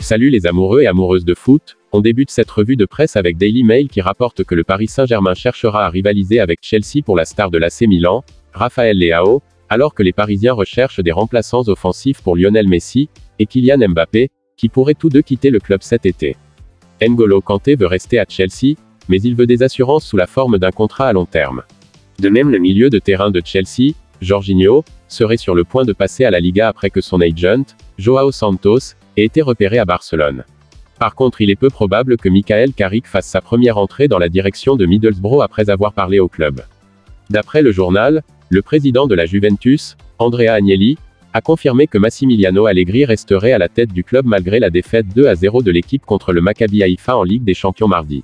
Salut les amoureux et amoureuses de foot, on débute cette revue de presse avec Daily Mail qui rapporte que le Paris Saint-Germain cherchera à rivaliser avec Chelsea pour la star de l'AC Milan, Raphaël Leao, alors que les Parisiens recherchent des remplaçants offensifs pour Lionel Messi et Kylian Mbappé, qui pourraient tous deux quitter le club cet été. N'Golo Kanté veut rester à Chelsea, mais il veut des assurances sous la forme d'un contrat à long terme. De même, le milieu de terrain de Chelsea, Jorginho, serait sur le point de passer à la Liga après que son agent, Joao Santos, ait été repéré à Barcelone. Par contre, il est peu probable que Michael Carrick fasse sa première entrée dans la direction de Middlesbrough après avoir parlé au club. D'après le journal, le président de la Juventus, Andrea Agnelli, a confirmé que Massimiliano Allegri resterait à la tête du club malgré la défaite 2-0 de l'équipe contre le Maccabi Haïfa en Ligue des Champions mardi.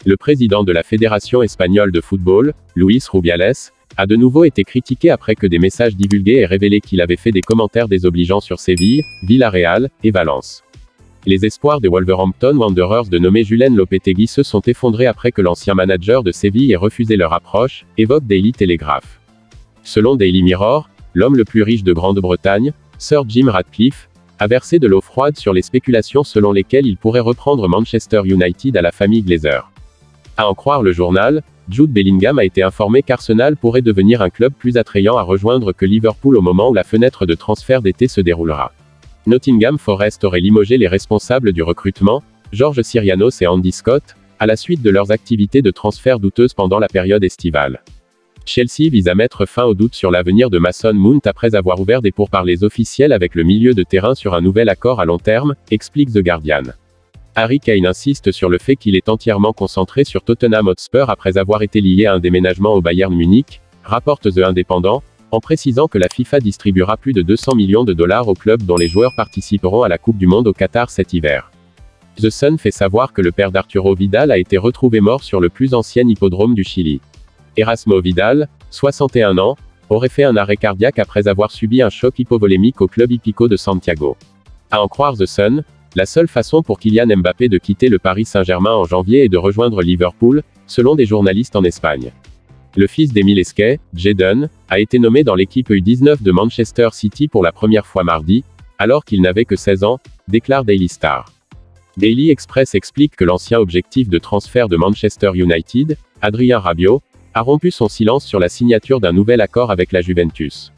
Le président de la Fédération espagnole de football, Luis Rubiales, a de nouveau été critiqué après que des messages divulgués aient révélé qu'il avait fait des commentaires désobligeants sur Séville, Villarreal et Valence. Les espoirs des Wolverhampton Wanderers de nommer Julen Lopetegui se sont effondrés après que l'ancien manager de Séville ait refusé leur approche, évoque Daily Telegraph. Selon Daily Mirror, l'homme le plus riche de Grande-Bretagne, Sir Jim Ratcliffe, a versé de l'eau froide sur les spéculations selon lesquelles il pourrait reprendre Manchester United à la famille Glazer. À en croire le journal, Jude Bellingham a été informé qu'Arsenal pourrait devenir un club plus attrayant à rejoindre que Liverpool au moment où la fenêtre de transfert d'été se déroulera. Nottingham Forest aurait limogé les responsables du recrutement, George Sirianos et Andy Scott, à la suite de leurs activités de transfert douteuses pendant la période estivale. Chelsea vise à mettre fin aux doutes sur l'avenir de Mason Mount après avoir ouvert des pourparlers officiels avec le milieu de terrain sur un nouvel accord à long terme, explique The Guardian. Harry Kane insiste sur le fait qu'il est entièrement concentré sur Tottenham Hotspur après avoir été lié à un déménagement au Bayern Munich, rapporte The Independent, en précisant que la FIFA distribuera plus de 200 millions de dollars aux clubs dont les joueurs participeront à la Coupe du Monde au Qatar cet hiver. The Sun fait savoir que le père d'Arturo Vidal a été retrouvé mort sur le plus ancien hippodrome du Chili. Erasmo Vidal, 61 ans, aurait fait un arrêt cardiaque après avoir subi un choc hypovolémique au club hippico de Santiago. À en croire The Sun, la seule façon pour Kylian Mbappé de quitter le Paris Saint-Germain en janvier est de rejoindre Liverpool, selon des journalistes en Espagne. Le fils d'Emile Esquet, Jadon, a été nommé dans l'équipe U19 de Manchester City pour la première fois mardi, alors qu'il n'avait que 16 ans, déclare Daily Star. Daily Express explique que l'ancien objectif de transfert de Manchester United, Adrien Rabiot, a rompu son silence sur la signature d'un nouvel accord avec la Juventus.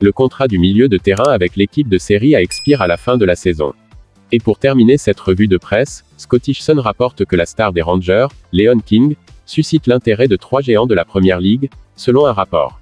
Le contrat du milieu de terrain avec l'équipe de Serie A expire à la fin de la saison. Et pour terminer cette revue de presse, Scottish Sun rapporte que la star des Rangers, Leon King, suscite l'intérêt de 3 géants de la Première Ligue, selon un rapport.